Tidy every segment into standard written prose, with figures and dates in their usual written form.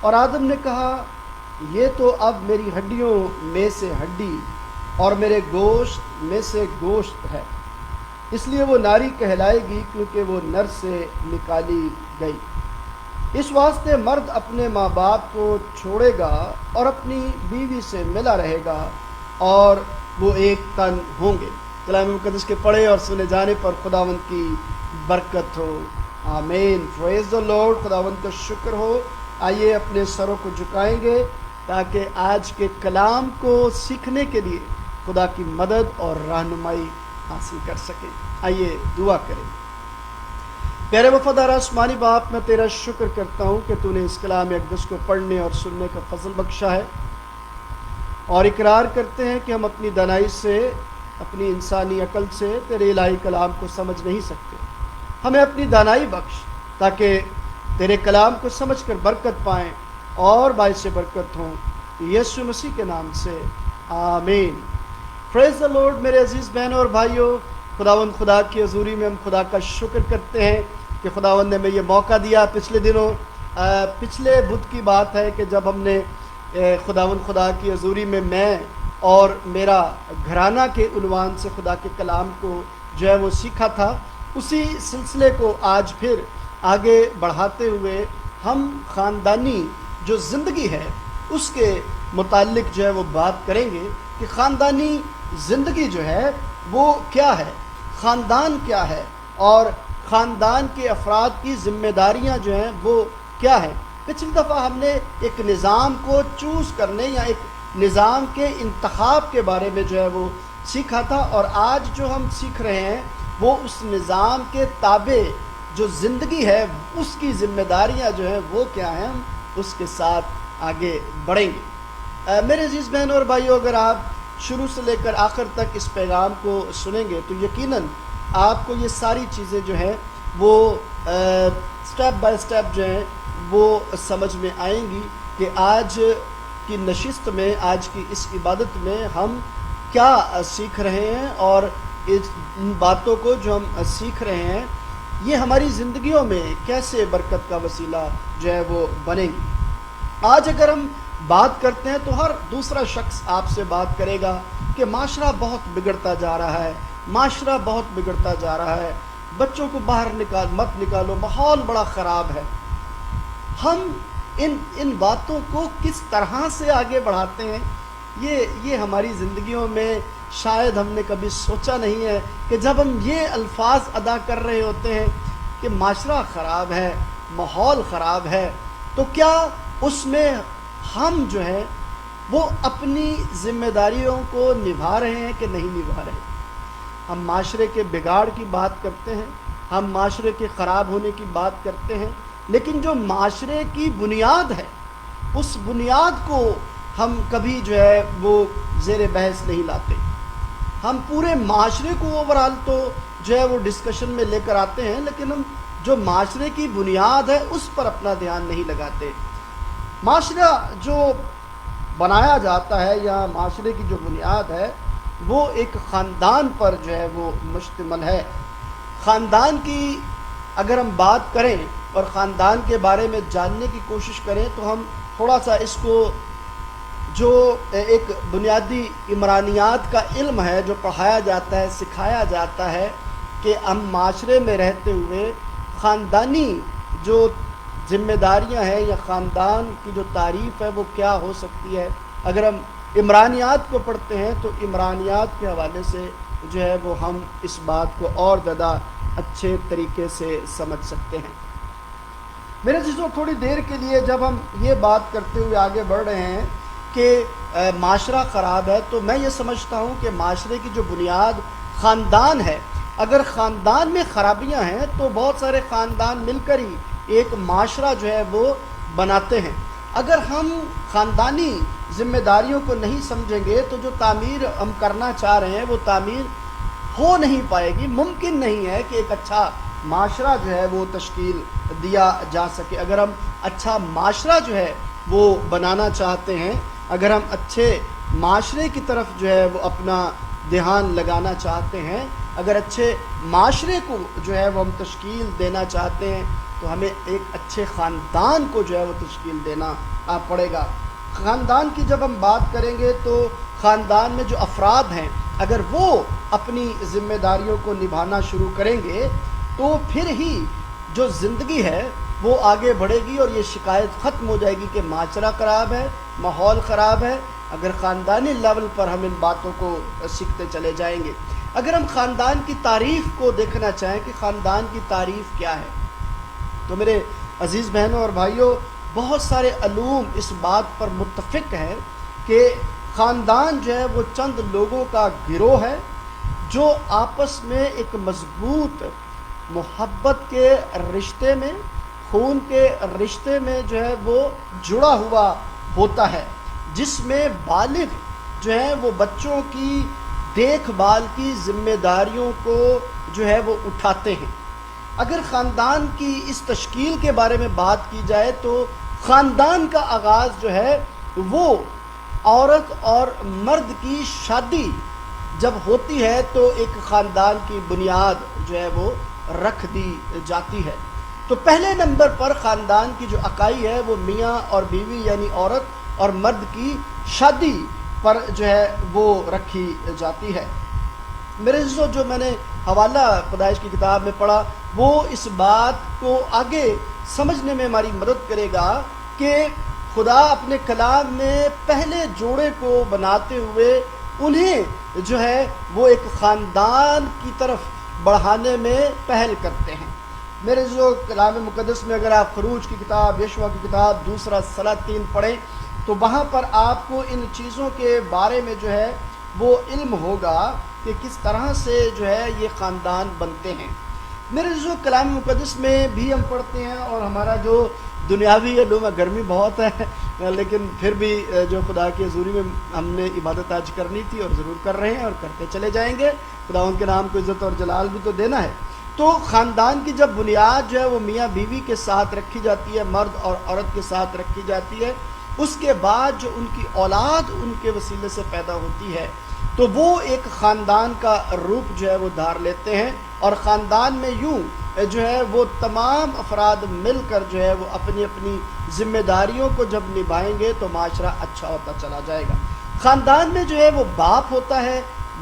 اور آدم نے کہا یہ تو اب میری ہڈیوں میں سے ہڈی اور میرے گوشت میں سے گوشت ہے، اس لیے وہ ناری کہلائے گی کیونکہ وہ نر سے نکالی گئی۔ اس واسطے مرد اپنے ماں باپ کو چھوڑے گا اور اپنی بیوی سے ملا رہے گا اور وہ ایک تن ہوں گے۔ کلام مقدس کے پڑھے اور سنے جانے پر خداوند کی برکت ہو، آمین۔ پریز دی لارڈ، خداوند کا شکر ہو۔ آئیے اپنے سروں کو جھکائیں گے تاکہ آج کے کلام کو سیکھنے کے لیے خدا کی مدد اور رہنمائی حاصل کر سکیں۔ آئیے دعا کریں۔ پیارے وفادار آسمانی باپ، میں تیرا شکر کرتا ہوں کہ تو نے اس کلام اقدس کو پڑھنے اور سننے کا فضل بخشا ہے، اور اقرار کرتے ہیں کہ ہم اپنی دانائی سے، اپنی انسانی عقل سے تیرے الہی کلام کو سمجھ نہیں سکتے۔ ہمیں اپنی دانائی بخش تاکہ تیرے کلام کو سمجھ کر برکت پائیں اور باعث برکت ہوں، یسوع مسیح کے نام سے آمین۔ پریز دی لارڈ۔ میرے عزیز بہنوں اور بھائیوں، خداوند خدا کی حضوری میں ہم خدا کا شکر کرتے ہیں کہ خداوند نے ہمیں یہ موقع دیا۔ پچھلے دنوں پچھلے بدھ کی بات ہے کہ جب ہم نے خداوند خدا کی حضوری میں اور میرا گھرانہ کے عنوان سے خدا کے کلام کو جو ہے وہ سیکھا تھا، اسی سلسلے کو آج پھر آگے بڑھاتے ہوئے ہم خاندانی جو زندگی ہے اس کے متعلق جو ہے وہ بات کریں گے کہ خاندانی زندگی جو ہے وہ کیا ہے، خاندان کیا ہے، اور خاندان کے افراد کی ذمہ داریاں جو ہیں وہ کیا ہیں۔ پچھلی دفعہ ہم نے ایک نظام کو چوز کرنے یا ایک نظام کے انتخاب کے بارے میں جو ہے وہ سیکھا تھا، اور آج جو ہم سیکھ رہے ہیں وہ اس نظام کے تابع جو زندگی ہے اس کی ذمہ داریاں جو ہیں وہ کیا ہیں، ہم اس کے ساتھ آگے بڑھیں گے۔ میرے عزیز بہنوں اور بھائیوں، اگر آپ شروع سے لے کر آخر تک اس پیغام کو سنیں گے تو یقیناً آپ کو یہ ساری چیزیں جو ہیں وہ سٹیپ بائی سٹیپ جو ہیں وہ سمجھ میں آئیں گی کہ آج کی نشست میں، آج کی اس عبادت میں ہم کیا سیکھ رہے ہیں، اور ان باتوں کو جو ہم سیکھ رہے ہیں یہ ہماری زندگیوں میں کیسے برکت کا وسیلہ جو ہے وہ بنے گی۔ آج اگر ہم بات کرتے ہیں تو ہر دوسرا شخص آپ سے بات کرے گا کہ معاشرہ بہت بگڑتا جا رہا ہے، معاشرہ بہت بگڑتا جا رہا ہے، بچوں کو باہر مت نکالو، ماحول بڑا خراب ہے۔ ہم ان باتوں کو کس طرح سے آگے بڑھاتے ہیں یہ ہماری زندگیوں میں شاید ہم نے کبھی سوچا نہیں ہے کہ جب ہم یہ الفاظ ادا کر رہے ہوتے ہیں کہ معاشرہ خراب ہے، ماحول خراب ہے، تو کیا اس میں ہم جو ہیں وہ اپنی ذمہ داریوں کو نبھا رہے ہیں کہ نہیں نبھا رہے؟ ہم معاشرے کے بگاڑ کی بات کرتے ہیں، ہم معاشرے کے خراب ہونے کی بات کرتے ہیں، لیکن جو معاشرے کی بنیاد ہے اس بنیاد کو ہم کبھی جو ہے وہ زیر بحث نہیں لاتے۔ ہم پورے معاشرے کو اوورآل تو جو ہے وہ ڈسکشن میں لے کر آتے ہیں، لیکن ہم جو معاشرے کی بنیاد ہے اس پر اپنا دھیان نہیں لگاتے۔ معاشرہ جو بنایا جاتا ہے یا معاشرے کی جو بنیاد ہے وہ ایک خاندان پر جو ہے وہ مشتمل ہے۔ خاندان کی اگر ہم بات کریں اور خاندان کے بارے میں جاننے کی کوشش کریں تو ہم تھوڑا سا اس کو جو ایک بنیادی عمرانیات کا علم ہے جو پڑھایا جاتا ہے، سکھایا جاتا ہے کہ ہم معاشرے میں رہتے ہوئے خاندانی جو ذمہ داریاں ہیں یا خاندان کی جو تعریف ہے وہ کیا ہو سکتی ہے۔ اگر ہم عمرانیات کو پڑھتے ہیں تو عمرانیات کے حوالے سے جو ہے وہ ہم اس بات کو اور زیادہ اچھے طریقے سے سمجھ سکتے ہیں۔ میرے عزیزوں، تھوڑی دیر کے لیے جب ہم یہ بات کرتے ہوئے آگے بڑھ رہے ہیں کہ معاشرہ خراب ہے تو میں یہ سمجھتا ہوں کہ معاشرے کی جو بنیاد خاندان ہے، اگر خاندان میں خرابیاں ہیں تو بہت سارے خاندان مل کر ہی ایک معاشرہ جو ہے وہ بناتے ہیں۔ اگر ہم خاندانی ذمہ داریوں کو نہیں سمجھیں گے تو جو تعمیر ہم کرنا چاہ رہے ہیں وہ تعمیر ہو نہیں پائے گی۔ ممکن نہیں ہے کہ ایک اچھا معاشرہ جو ہے وہ تشکیل دیا جا سکے۔ اگر ہم اچھا معاشرہ جو ہے وہ بنانا چاہتے ہیں، اگر ہم اچھے معاشرے کی طرف جو ہے وہ اپنا دھیان لگانا چاہتے ہیں، اگر اچھے معاشرے کو جو ہے وہ ہم تشکیل دینا چاہتے ہیں تو ہمیں ایک اچھے خاندان کو جو ہے وہ تشکیل دینا پڑے گا۔ خاندان کی جب ہم بات کریں گے تو خاندان میں جو افراد ہیں اگر وہ اپنی ذمہ داریوں کو نبھانا شروع کریں گے تو پھر ہی جو زندگی ہے وہ آگے بڑھے گی اور یہ شکایت ختم ہو جائے گی کہ معاشرہ خراب ہے، ماحول خراب ہے، اگر خاندانی لیول پر ہم ان باتوں کو سیکھتے چلے جائیں گے۔ اگر ہم خاندان کی تعریف کو دیکھنا چاہیں کہ خاندان کی تعریف کیا ہے تو میرے عزیز بہنوں اور بھائیوں، بہت سارے علوم اس بات پر متفق ہیں کہ خاندان جو ہے وہ چند لوگوں کا گروہ ہے جو آپس میں ایک مضبوط محبت کے رشتے میں، خون کے رشتے میں جو ہے وہ جڑا ہوا ہوتا ہے، جس میں بالغ جو ہے وہ بچوں کی دیکھ بھال کی ذمہ داریوں کو جو ہے وہ اٹھاتے ہیں۔ اگر خاندان کی اس تشکیل کے بارے میں بات کی جائے تو خاندان کا آغاز جو ہے وہ عورت اور مرد کی شادی جب ہوتی ہے تو ایک خاندان کی بنیاد جو ہے وہ رکھ دی جاتی ہے۔ تو پہلے نمبر پر خاندان کی جو اکائی ہے وہ میاں اور بیوی یعنی عورت اور مرد کی شادی پر جو ہے وہ رکھی جاتی ہے۔ میرے عزیزو، جو میں نے حوالہ پیدائش کی کتاب میں پڑھا وہ اس بات کو آگے سمجھنے میں ہماری مدد کرے گا کہ خدا اپنے کلام میں پہلے جوڑے کو بناتے ہوئے انہیں جو ہے وہ ایک خاندان کی طرف بڑھانے میں پہل کرتے ہیں۔ میرے جو کلام مقدس میں اگر آپ خروج کی کتاب، یشوع کی کتاب، دوسرا سلاطین پڑھیں تو وہاں پر آپ کو ان چیزوں کے بارے میں جو ہے وہ علم ہوگا کہ کس طرح سے جو ہے یہ خاندان بنتے ہیں۔ میرے جو کلام مقدس میں بھی ہم پڑھتے ہیں اور ہمارا جو دنیاوی علوم، گرمی بہت ہے لیکن پھر بھی جو خدا کی حضوری میں ہم نے عبادت آج کرنی تھی اور ضرور کر رہے ہیں اور کرتے چلے جائیں گے، خدا ان کے نام کو عزت اور جلال بھی تو دینا ہے۔ تو خاندان کی جب بنیاد جو ہے وہ میاں بیوی کے ساتھ رکھی جاتی ہے، مرد اور عورت کے ساتھ رکھی جاتی ہے، اس کے بعد جو ان کی اولاد ان کے وسیلے سے پیدا ہوتی ہے تو وہ ایک خاندان کا روپ جو ہے وہ دھار لیتے ہیں، اور خاندان میں یوں جو ہے وہ تمام افراد مل کر جو ہے وہ اپنی اپنی ذمہ داریوں کو جب نبھائیں گے تو معاشرہ اچھا ہوتا چلا جائے گا۔ خاندان میں جو ہے وہ باپ ہوتا ہے،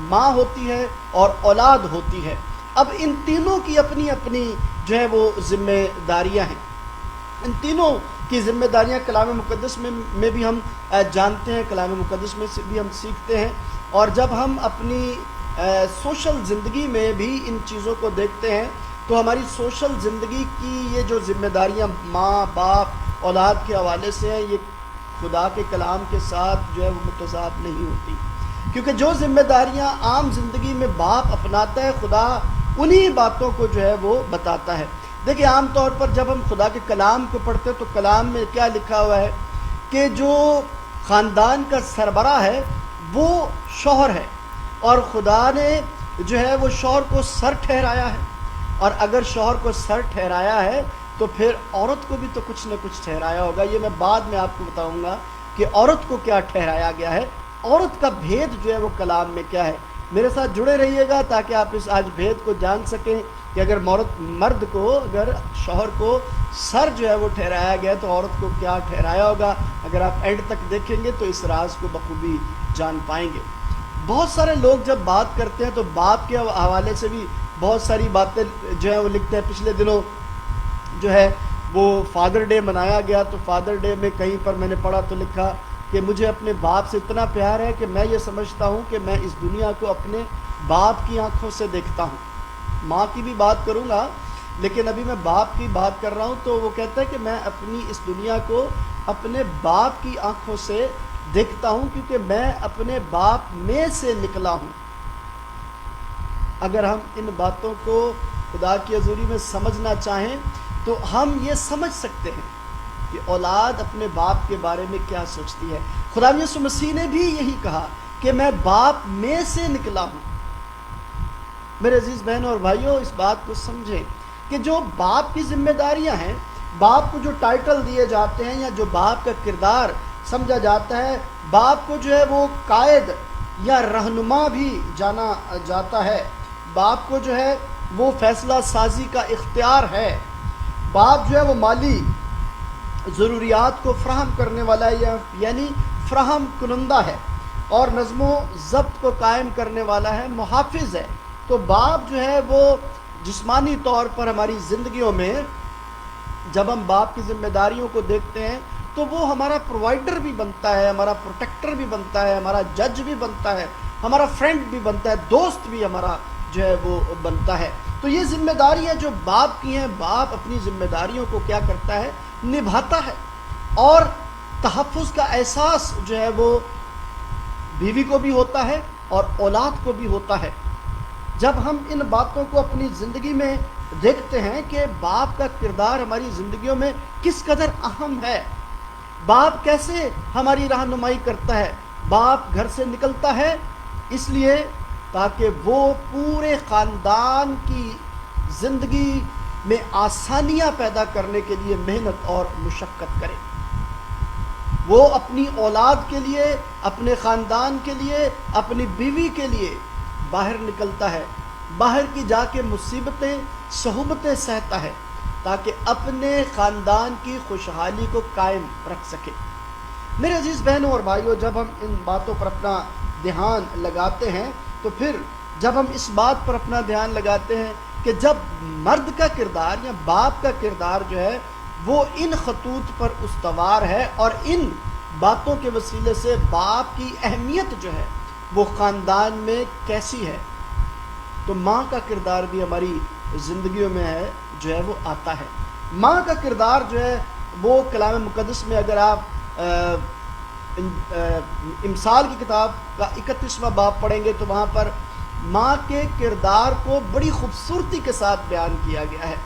ماں ہوتی ہے اور اولاد ہوتی ہے۔ اب ان تینوں کی اپنی اپنی جو ہے وہ ذمہ داریاں ہیں۔ ان تینوں کی ذمہ داریاں کلام مقدس میں بھی ہم جانتے ہیں، کلام مقدس میں سے بھی ہم سیکھتے ہیں، اور جب ہم اپنی سوشل زندگی میں بھی ان چیزوں کو دیکھتے ہیں تو ہماری سوشل زندگی کی یہ جو ذمہ داریاں ماں باپ اولاد کے حوالے سے ہیں، یہ خدا کے کلام کے ساتھ جو ہے وہ متضاد نہیں ہوتی، کیونکہ جو ذمہ داریاں عام زندگی میں باپ اپناتا ہے خدا انہی باتوں کو جو ہے وہ بتاتا ہے۔ دیکھیں، عام طور پر جب ہم خدا کے کلام کو پڑھتے ہیں تو کلام میں کیا لکھا ہوا ہے کہ جو خاندان کا سربراہ ہے وہ شوہر ہے، اور خدا نے جو ہے وہ شوہر کو سر ٹھہرایا ہے، اور اگر شوہر کو سر ٹھہرایا ہے تو پھر عورت کو بھی تو کچھ نہ کچھ ٹھہرایا ہوگا۔ یہ میں بعد میں آپ کو بتاؤں گا کہ عورت کو کیا ٹھہرایا گیا ہے، عورت کا بھید جو ہے وہ کلام میں کیا ہے۔ میرے ساتھ جڑے رہیے گا تاکہ آپ اس آج بھید کو جان سکیں کہ اگر مرد کو، اگر شوہر کو سر جو ہے وہ ٹھہرایا گیا تو عورت کو کیا ٹھہرایا ہوگا۔ اگر آپ اینڈ تک دیکھیں گے تو اس راز کو بخوبی جان پائیں گے۔ بہت سارے لوگ جب بات کرتے ہیں تو باپ کے حوالے سے بھی بہت ساری باتیں جو ہیں وہ لکھتے ہیں۔ پچھلے دنوں جو ہے وہ فادر ڈے منایا گیا تو فادر ڈے میں کہیں پر میں نے پڑھا تو لکھا کہ مجھے اپنے باپ سے اتنا پیار ہے کہ میں یہ سمجھتا ہوں کہ میں اس دنیا کو اپنے باپ کی آنکھوں سے دیکھتا ہوں۔ ماں کی بھی بات کروں گا لیکن ابھی میں باپ کی بات کر رہا ہوں، تو وہ کہتا ہے کہ میں اپنی اس دنیا کو اپنے باپ کی آنکھوں سے دیکھتا ہوں کیونکہ میں اپنے باپ میں سے نکلا ہوں۔ اگر ہم ان باتوں کو خدا کی حضوری میں سمجھنا چاہیں تو ہم یہ سمجھ سکتے ہیں کہ اولاد اپنے باپ کے بارے میں کیا سوچتی ہے۔ خدا یسوع مسیح نے بھی یہی کہا کہ میں باپ میں سے نکلا ہوں۔ میرے عزیز بہنوں اور بھائیوں، اس بات کو سمجھیں کہ جو باپ کی ذمہ داریاں ہیں، باپ کو جو ٹائٹل دیے جاتے ہیں یا جو باپ کا کردار سمجھا جاتا ہے، باپ کو جو ہے وہ قائد یا رہنما بھی جانا جاتا ہے، باپ کو جو ہے وہ فیصلہ سازی کا اختیار ہے، باپ جو ہے وہ مالی ضروریات کو فراہم کرنے والا ہے، یعنی فراہم کنندہ ہے، اور نظم و ضبط کو قائم کرنے والا ہے، محافظ ہے۔ تو باپ جو ہے وہ جسمانی طور پر ہماری زندگیوں میں جب ہم باپ کی ذمہ داریوں کو دیکھتے ہیں تو وہ ہمارا پرووائڈر بھی بنتا ہے، ہمارا پروٹیکٹر بھی بنتا ہے، ہمارا جج بھی بنتا ہے، ہمارا فرینڈ بھی بنتا ہے، دوست بھی ہمارا جو ہے وہ بنتا ہے۔ تو یہ ذمہ داریاں جو باپ کی ہیں، باپ اپنی ذمہ داریوں کو کیا کرتا ہے؟ نبھاتا ہے، اور تحفظ کا احساس جو ہے وہ بیوی کو بھی ہوتا ہے اور اولاد کو بھی ہوتا ہے۔ جب ہم ان باتوں کو اپنی زندگی میں دیکھتے ہیں کہ باپ کا کردار ہماری زندگیوں میں کس قدر اہم ہے، باپ کیسے ہماری رہنمائی کرتا ہے۔ باپ گھر سے نکلتا ہے اس لیے تاکہ وہ پورے خاندان کی زندگی میں آسانیاں پیدا کرنے کے لیے محنت اور مشقت کرے۔ وہ اپنی اولاد کے لیے، اپنے خاندان کے لیے، اپنی بیوی کے لیے باہر نکلتا ہے، باہر کی جا کے مصیبتیں صعوبتیں سہتا ہے تاکہ اپنے خاندان کی خوشحالی کو قائم رکھ سکے۔ میرے عزیز بہنوں اور بھائیوں، جب ہم ان باتوں پر اپنا دھیان لگاتے ہیں تو پھر جب ہم اس بات پر اپنا دھیان لگاتے ہیں کہ جب مرد کا کردار یا باپ کا کردار جو ہے وہ ان خطوط پر استوار ہے، اور ان باتوں کے وسیلے سے باپ کی اہمیت جو ہے وہ خاندان میں کیسی ہے، تو ماں کا کردار بھی ہماری زندگیوں میں ہے جو ہے وہ آتا ہے۔ ماں کا کردار جو ہے وہ کلام مقدس میں اگر آپ امثال کی کتاب کا 31واں باب پڑھیں گے تو وہاں پر ماں کے کردار کو بڑی خوبصورتی کے ساتھ بیان کیا گیا ہے،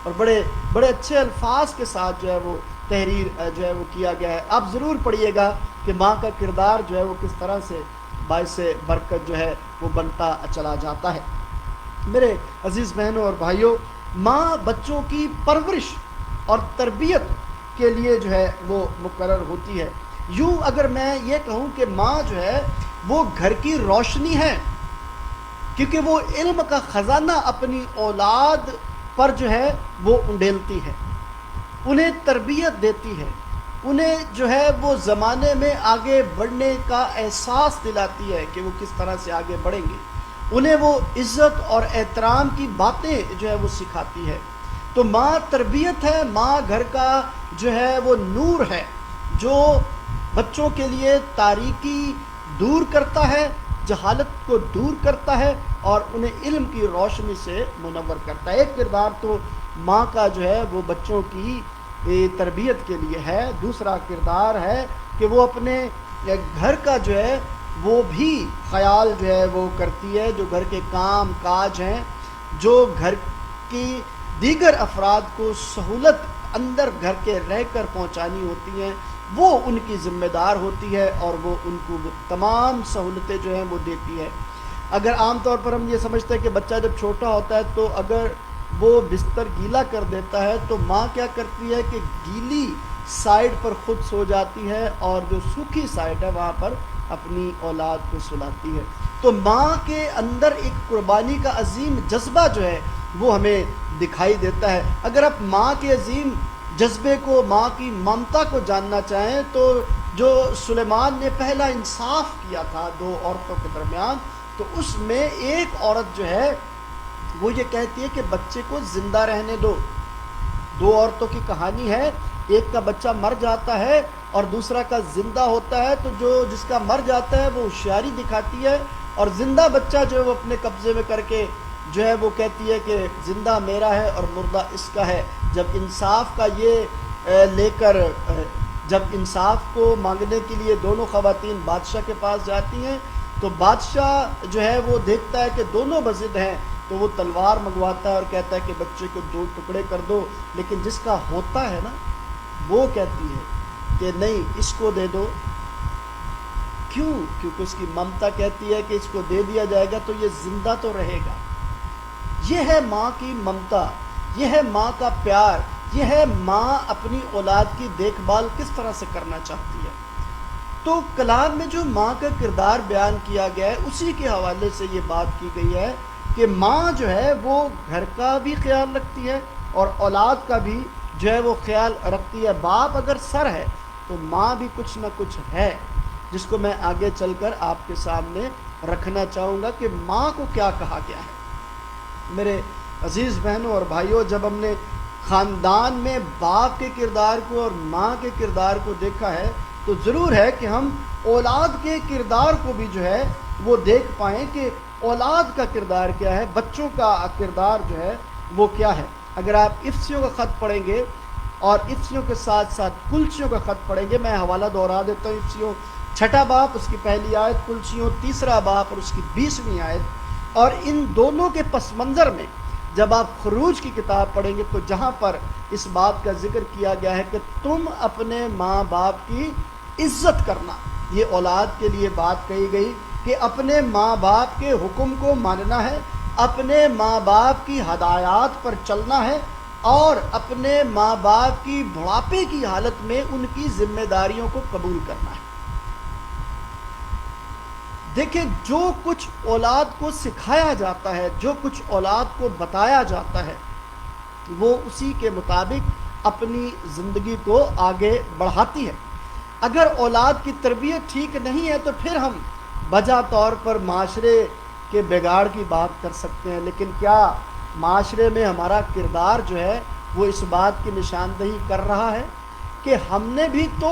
اور بڑے بڑے اچھے الفاظ کے ساتھ جو ہے وہ تحریر جو ہے وہ کیا گیا ہے۔ آپ ضرور پڑھیے گا کہ ماں کا کردار جو ہے وہ کس طرح سے باعث برکت جو ہے وہ بنتا چلا جاتا ہے۔ میرے عزیز بہنوں اور بھائیوں، ماں بچوں کی پرورش اور تربیت کے لیے جو ہے وہ مقرر ہوتی ہے۔ یوں اگر میں یہ کہوں کہ ماں جو ہے وہ گھر کی روشنی ہے، کیونکہ وہ علم کا خزانہ اپنی اولاد پر جو ہے وہ انڈیلتی ہے، انہیں تربیت دیتی ہے، انہیں جو ہے وہ زمانے میں آگے بڑھنے کا احساس دلاتی ہے کہ وہ کس طرح سے آگے بڑھیں گے، انہیں وہ عزت اور احترام کی باتیں جو ہے وہ سکھاتی ہے۔ تو ماں تربیت ہے، ماں گھر کا جو ہے وہ نور ہے جو بچوں کے لیے تاریکی دور کرتا ہے، جہالت کو دور کرتا ہے، اور انہیں علم کی روشنی سے منور کرتا ہے۔ ایک کردار تو ماں کا جو ہے وہ بچوں کی تربیت کے لیے ہے، دوسرا کردار ہے کہ وہ اپنے گھر کا جو ہے وہ بھی خیال جو ہے وہ کرتی ہے، جو گھر کے کام کاج ہیں، جو گھر کی دیگر افراد کو سہولت اندر گھر کے رہ کر پہنچانی ہوتی ہیں، وہ ان کی ذمہ دار ہوتی ہے، اور وہ ان کو وہ تمام سہولتیں جو ہیں وہ دیتی ہے۔ اگر عام طور پر ہم یہ سمجھتے ہیں کہ بچہ جب چھوٹا ہوتا ہے تو اگر وہ بستر گیلا کر دیتا ہے تو ماں کیا کرتی ہے کہ گیلی سائڈ پر خود سو جاتی ہے، اور جو سوکھی سائڈ ہے وہاں پر اپنی اولاد کو سلاتی ہے۔ تو ماں کے اندر ایک قربانی کا عظیم جذبہ جو ہے وہ ہمیں دکھائی دیتا ہے۔ اگر آپ ماں کے عظیم جذبے کو، ماں کی ممتا کو جاننا چاہیں تو جو سلیمان نے پہلا انصاف کیا تھا دو عورتوں کے درمیان، تو اس میں ایک عورت جو ہے وہ یہ کہتی ہے کہ بچے کو زندہ رہنے دو۔ دو عورتوں کی کہانی ہے، ایک کا بچہ مر جاتا ہے اور دوسرا کا زندہ ہوتا ہے، تو جس کا مر جاتا ہے وہ ہوشیاری دکھاتی ہے، اور زندہ بچہ جو ہے وہ اپنے قبضے میں کر کے جو ہے وہ کہتی ہے کہ زندہ میرا ہے اور مردہ اس کا ہے۔ جب انصاف کا یہ لے کر جب انصاف کو مانگنے کے لیے دونوں خواتین بادشاہ کے پاس جاتی ہیں تو بادشاہ جو ہے وہ دیکھتا ہے کہ دونوں بضد ہیں، تو وہ تلوار منگواتا ہے اور کہتا ہے کہ بچے کو دو ٹکڑے کر دو، لیکن جس کا ہوتا ہے نا وہ کہتی ہے کہ نہیں، اس کو دے دو۔ کیوں؟ کیونکہ اس کی ممتا کہتی ہے کہ اس کو دے دیا جائے گا تو یہ زندہ تو رہے گا۔ یہ ہے ماں کی ممتا، یہ ہے ماں کا پیار، یہ ہے ماں اپنی اولاد کی دیکھ بھال کس طرح سے کرنا چاہتی ہے۔ تو کلام میں جو ماں کا کردار بیان کیا گیا ہے اسی کے حوالے سے یہ بات کی گئی ہے کہ ماں جو ہے وہ گھر کا بھی خیال رکھتی ہے اور اولاد کا بھی جو ہے وہ خیال رکھتی ہے. باپ اگر سر ہے تو ماں بھی کچھ نہ کچھ ہے، جس کو میں آگے چل کر آپ کے سامنے رکھنا چاہوں گا کہ ماں کو کیا کہا گیا ہے. میرے عزیز بہنوں اور بھائیوں، جب ہم نے خاندان میں باپ کے کردار کو اور ماں کے کردار کو دیکھا ہے تو ضرور ہے کہ ہم اولاد کے کردار کو بھی جو ہے وہ دیکھ پائیں کہ اولاد کا کردار کیا ہے، بچوں کا کردار جو ہے وہ کیا ہے. اگر آپ افسیوں کا خط پڑھیں گے اور افسیوں کے ساتھ ساتھ کلسیوں کا خط پڑھیں گے، میں حوالہ دوہرا دیتا ہوں. افسیوں 6 باب اس کی پہلی آیت، کلسیوں 3 باب اور اس کی 20ویں آیت. اور ان دونوں کے پس منظر میں جب آپ خروج کی کتاب پڑھیں گے تو جہاں پر اس بات کا ذکر کیا گیا ہے کہ تم اپنے ماں باپ کی عزت کرنا، یہ اولاد کے لیے بات کہی گئی کہ اپنے ماں باپ کے حکم کو ماننا ہے، اپنے ماں باپ کی ہدایات پر چلنا ہے اور اپنے ماں باپ کی بڑھاپے کی حالت میں ان کی ذمہ داریوں کو قبول کرنا ہے. دیکھیں، جو کچھ اولاد کو سکھایا جاتا ہے، جو کچھ اولاد کو بتایا جاتا ہے، وہ اسی کے مطابق اپنی زندگی کو آگے بڑھاتی ہے. اگر اولاد کی تربیت ٹھیک نہیں ہے تو پھر ہم بجا طور پر معاشرے کے بگاڑ کی بات کر سکتے ہیں، لیکن کیا معاشرے میں ہمارا کردار جو ہے وہ اس بات کی نشاندہی کر رہا ہے کہ ہم نے بھی تو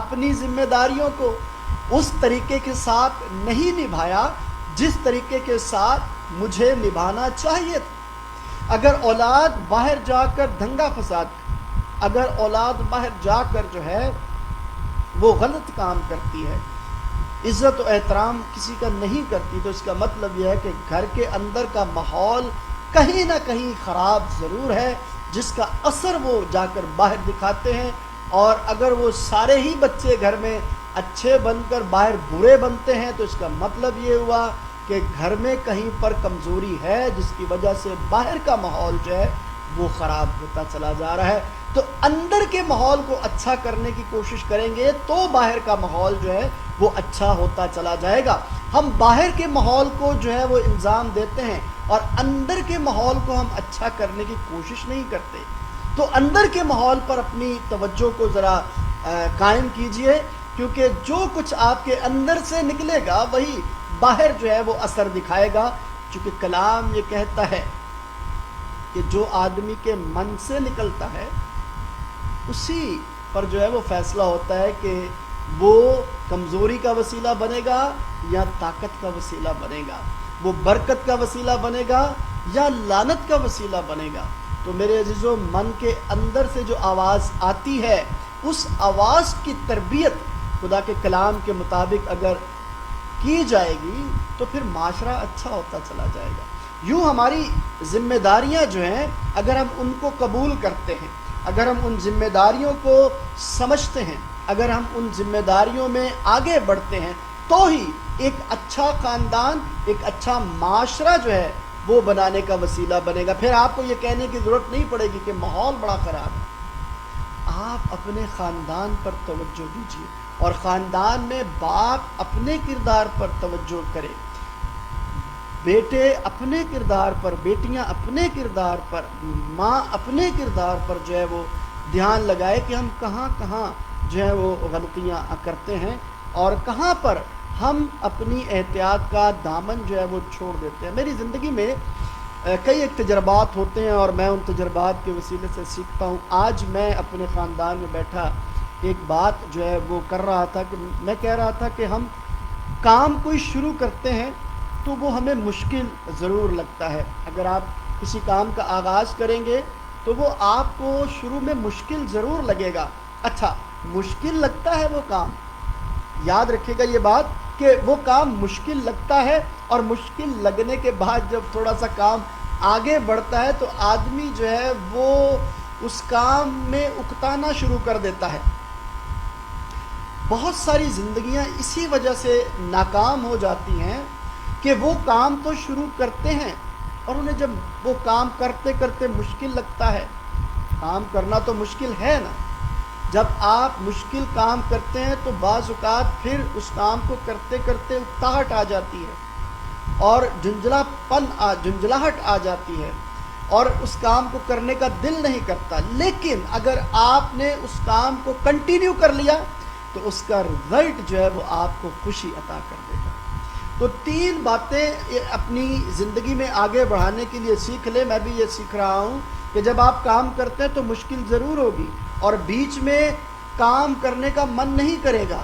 اپنی ذمہ داریوں کو اس طریقے کے ساتھ نہیں نبھایا جس طریقے کے ساتھ مجھے نبھانا چاہیے تھا. اگر اولاد باہر جا کر دنگا فساد، اگر اولاد باہر جا کر جو ہے وہ غلط کام کرتی ہے، عزت و احترام کسی کا نہیں کرتی، تو اس کا مطلب یہ ہے کہ گھر کے اندر کا ماحول کہیں نہ کہیں خراب ضرور ہے، جس کا اثر وہ جا کر باہر دکھاتے ہیں. اور اگر وہ سارے ہی بچے گھر میں اچھے بن کر باہر برے بنتے ہیں تو اس کا مطلب یہ ہوا کہ گھر میں کہیں پر کمزوری ہے، جس کی وجہ سے باہر کا ماحول جو ہے وہ خراب ہوتا چلا جا رہا ہے. تو اندر کے ماحول کو اچھا کرنے کی کوشش کریں گے تو باہر کا ماحول جو ہے وہ اچھا ہوتا چلا جائے گا. ہم باہر کے ماحول کو جو ہے وہ الزام دیتے ہیں اور اندر کے ماحول کو ہم اچھا کرنے کی کوشش نہیں کرتے. تو اندر کے ماحول پر اپنی توجہ کو ذرا قائم کیجئے، کیونکہ جو کچھ آپ کے اندر سے نکلے گا وہی باہر جو ہے وہ اثر دکھائے گا. چونکہ کلام یہ کہتا ہے کہ جو آدمی کے من سے نکلتا ہے اسی پر جو ہے وہ فیصلہ ہوتا ہے کہ وہ کمزوری کا وسیلہ بنے گا یا طاقت کا وسیلہ بنے گا، وہ برکت کا وسیلہ بنے گا یا لعنت کا وسیلہ بنے گا. تو میرے عزیزو، من کے اندر سے جو آواز آتی ہے اس آواز کی تربیت خدا کے کلام کے مطابق اگر کی جائے گی تو پھر معاشرہ اچھا ہوتا چلا جائے گا. یوں ہماری ذمہ داریاں جو ہیں اگر ہم ان کو قبول کرتے ہیں، اگر ہم ان ذمہ داریوں کو سمجھتے ہیں، اگر ہم ان ذمہ داریوں میں آگے بڑھتے ہیں تو ہی ایک اچھا خاندان، ایک اچھا معاشرہ جو ہے وہ بنانے کا وسیلہ بنے گا. پھر آپ کو یہ کہنے کی ضرورت نہیں پڑے گی کہ ماحول بڑا خراب ہے. آپ اپنے خاندان پر توجہ دیجیے اور خاندان میں باپ اپنے کردار پر توجہ کرے، بیٹے اپنے کردار پر، بیٹیاں اپنے کردار پر، ماں اپنے کردار پر جو ہے وہ دھیان لگائے کہ ہم کہاں کہاں جو ہے وہ غلطیاں کرتے ہیں اور کہاں پر ہم اپنی احتیاط کا دامن جو ہے وہ چھوڑ دیتے ہیں. میری زندگی میں کئی ایک تجربات ہوتے ہیں اور میں ان تجربات کے وسیلے سے سیکھتا ہوں. آج میں اپنے خاندان میں بیٹھا ایک بات جو ہے وہ کر رہا تھا کہ میں کہہ رہا تھا کہ ہم کام کوئی شروع کرتے ہیں تو وہ ہمیں مشکل ضرور لگتا ہے. اگر آپ کسی کام کا آغاز کریں گے تو وہ آپ کو شروع میں مشکل ضرور لگے گا. اچھا، مشکل لگتا ہے وہ کام، یاد رکھیے گا یہ بات کہ وہ کام مشکل لگتا ہے، اور مشکل لگنے کے بعد جب تھوڑا سا کام آگے بڑھتا ہے تو آدمی جو ہے وہ اس کام میں اکتانا شروع کر دیتا ہے. بہت ساری زندگیاں اسی وجہ سے ناکام ہو جاتی ہیں کہ وہ کام تو شروع کرتے ہیں اور انہیں جب وہ کام کرتے کرتے مشکل لگتا ہے. کام کرنا تو مشکل ہے نا. جب آپ مشکل کام کرتے ہیں تو بعض اوقات پھر اس کام کو کرتے کرتے اکتاہٹ آ جاتی ہے اور جھنجھلاہٹ آ جاتی ہے. اور اس کام کو کرنے کا دل نہیں کرتا، لیکن اگر آپ نے اس کام کو کنٹینیو کر لیا تو اس کا رزلٹ جو ہے وہ آپ کو خوشی عطا کر دے گا۔ تو 3 باتیں اپنی زندگی میں آگے بڑھانے کے لیے سیکھ لیں۔ میں بھی یہ سیکھ رہا ہوں کہ جب آپ کام کرتے ہیں تو مشکل ضرور ہوگی، اور بیچ میں کام کرنے کا من نہیں کرے گا،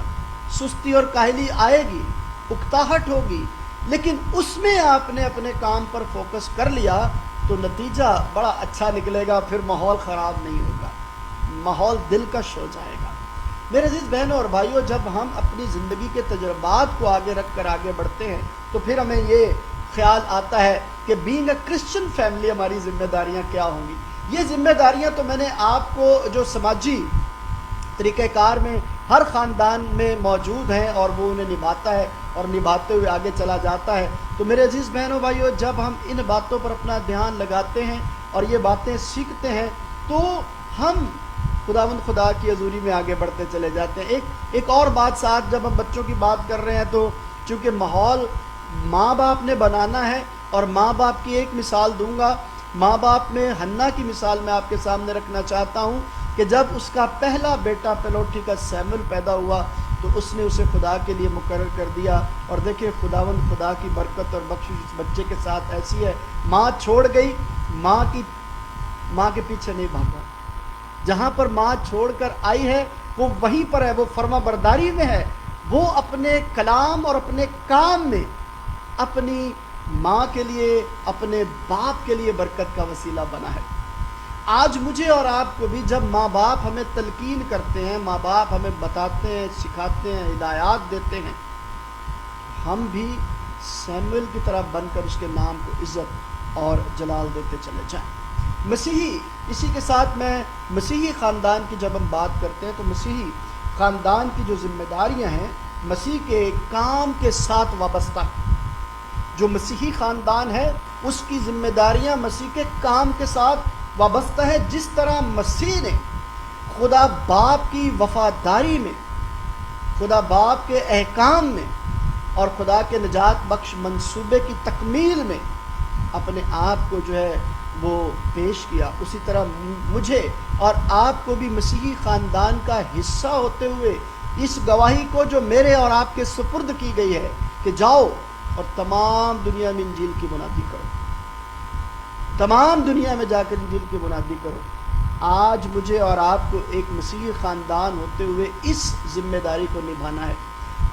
سستی اور کاہلی آئے گی، اکتاہٹ ہوگی، لیکن اس میں آپ نے اپنے کام پر فوکس کر لیا تو نتیجہ بڑا اچھا نکلے گا، پھر ماحول خراب نہیں ہوگا، ماحول دلکش ہو جائے گا۔ میرے عزیز بہنوں اور بھائیوں، جب ہم اپنی زندگی کے تجربات کو آگے رکھ کر آگے بڑھتے ہیں تو پھر ہمیں یہ خیال آتا ہے کہ بینگ اے کرسچن فیملی ہماری ذمہ داریاں کیا ہوں گی۔ یہ ذمہ داریاں تو میں نے آپ کو جو سماجی طریقہ کار میں ہر خاندان میں موجود ہیں اور وہ انہیں نبھاتا ہے اور نبھاتے ہوئے آگے چلا جاتا ہے۔ تو میرے عزیز بہنوں بھائیوں، جب ہم ان باتوں پر اپنا دھیان لگاتے ہیں اور یہ باتیں سیکھتے ہیں تو ہم خداوند خدا کی حضوری میں آگے بڑھتے چلے جاتے ہیں۔ ایک اور بات ساتھ، جب ہم بچوں کی بات کر رہے ہیں تو چونکہ ماحول ماں باپ نے بنانا ہے، اور ماں باپ کی ایک مثال دوں گا۔ ماں باپ میں حنا کی مثال میں آپ کے سامنے رکھنا چاہتا ہوں کہ جب اس کا پہلا بیٹا پیلوٹی کا سیمول پیدا ہوا تو اس نے اسے خدا کے لیے مقرر کر دیا، اور دیکھیں خداوند خدا کی برکت اور بخشش اس بچے کے ساتھ ایسی ہے، ماں چھوڑ گئی، ماں کے پیچھے نہیں بھاگا، جہاں پر ماں چھوڑ کر آئی ہے وہ وہیں پر ہے، وہ فرما برداری میں ہے، وہ اپنے کلام اور اپنے کام میں اپنی ماں کے لیے، اپنے باپ کے لیے برکت کا وسیلہ بنا ہے۔ آج مجھے اور آپ کو بھی جب ماں باپ ہمیں تلقین کرتے ہیں، ماں باپ ہمیں بتاتے ہیں، سکھاتے ہیں، ہدایات دیتے ہیں، ہم بھی سیموئل کی طرح بن کر اس کے نام کو عزت اور جلال دیتے چلے جائیں۔ مسیحی، اسی کے ساتھ میں مسیحی خاندان کی جب ہم بات کرتے ہیں تو مسیحی خاندان کی جو ذمہ داریاں ہیں مسیح کے کام کے ساتھ وابستہ، جو مسیحی خاندان ہے اس کی ذمہ داریاں مسیح کے کام کے ساتھ وابستہ ہے۔ جس طرح مسیح نے خدا باپ کی وفاداری میں، خدا باپ کے احکام میں اور خدا کے نجات بخش منصوبے کی تکمیل میں اپنے آپ کو جو ہے وہ پیش کیا، اسی طرح مجھے اور آپ کو بھی مسیحی خاندان کا حصہ ہوتے ہوئے اس گواہی کو جو میرے اور آپ کے سپرد کی گئی ہے کہ جاؤ اور تمام دنیا میں انجیل کی منادی کرو، تمام دنیا میں جا کر انجیل کی منادی کرو۔ آج مجھے اور آپ کو ایک مسیحی خاندان ہوتے ہوئے اس ذمہ داری کو نبھانا ہے۔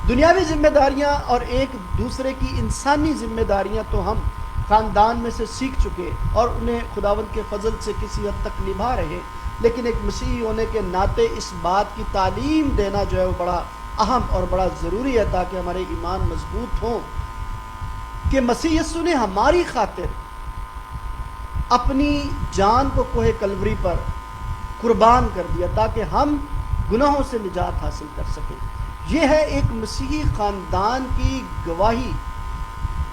دنیاوی ذمہ داریاں اور ایک دوسرے کی انسانی ذمہ داریاں تو ہم خاندان میں سے سیکھ چکے اور انہیں خداوند کے فضل سے کسی حد تک نبھا رہے، لیکن ایک مسیحی ہونے کے ناطے اس بات کی تعلیم دینا جو ہے وہ بڑا اہم اور بڑا ضروری ہے تاکہ ہمارے ایمان مضبوط ہوں کہ مسیح یسوع نے ہماری خاطر اپنی جان کو کوہ کلوری پر قربان کر دیا تاکہ ہم گناہوں سے نجات حاصل کر سکیں۔ یہ ہے ایک مسیحی خاندان کی گواہی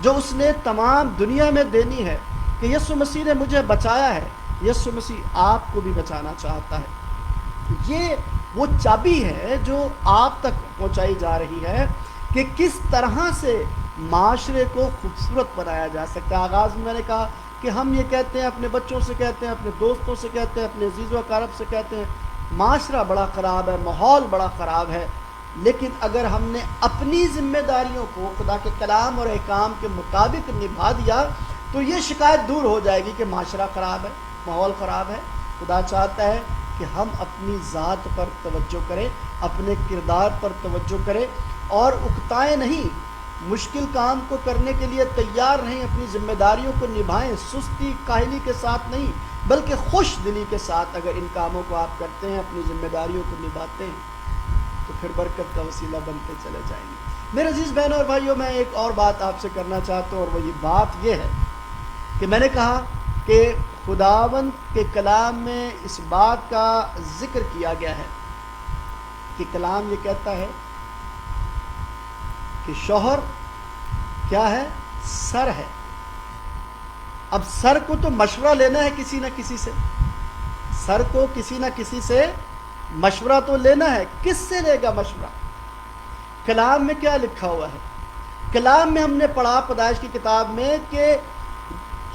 جو اس نے تمام دنیا میں دینی ہے کہ یسوع مسیح نے مجھے بچایا ہے، یسوع مسیح آپ کو بھی بچانا چاہتا ہے۔ یہ وہ چابی ہے جو آپ تک پہنچائی جا رہی ہے کہ کس طرح سے معاشرے کو خوبصورت بنایا جا سکتا ہے۔ آغاز میں نے کہا کہ ہم یہ کہتے ہیں، اپنے بچوں سے کہتے ہیں، اپنے دوستوں سے کہتے ہیں، اپنے عزیز و اقارب سے کہتے ہیں معاشرہ بڑا خراب ہے، ماحول بڑا خراب ہے، لیکن اگر ہم نے اپنی ذمہ داریوں کو خدا کے کلام اور احکام کے مطابق نبھا دیا تو یہ شکایت دور ہو جائے گی کہ معاشرہ خراب ہے، ماحول خراب ہے۔ خدا چاہتا ہے کہ ہم اپنی ذات پر توجہ کریں، اپنے کردار پر توجہ کریں اور اکتائیں نہیں، مشکل کام کو کرنے کے لیے تیار رہیں، اپنی ذمہ داریوں کو نبھائیں، سستی کاہلی کے ساتھ نہیں بلکہ خوش دلی کے ساتھ۔ اگر ان کاموں کو آپ کرتے ہیں، اپنی ذمہ داریوں کو نبھاتے ہیں تو پھر برکت کا وسیلہ بنتے چلے جائیں گے۔ میرے عزیز بہنوں اور بھائیوں، میں ایک اور بات آپ سے کرنا چاہتا ہوں، اور وہ یہ بات یہ ہے کہ میں نے کہا کہ خداوند کے کلام میں اس بات کا ذکر کیا گیا ہے کہ کلام یہ کہتا ہے کہ شوہر کیا ہے؟ سر ہے۔ اب سر کو تو مشورہ لینا ہے کسی نہ کسی سے، سر کو کسی نہ کسی سے مشورہ تو لینا ہے۔ کس سے لے گا مشورہ؟ کلام میں کیا لکھا ہوا ہے؟ کلام میں ہم نے پڑھا پیدائش کی کتاب میں کہ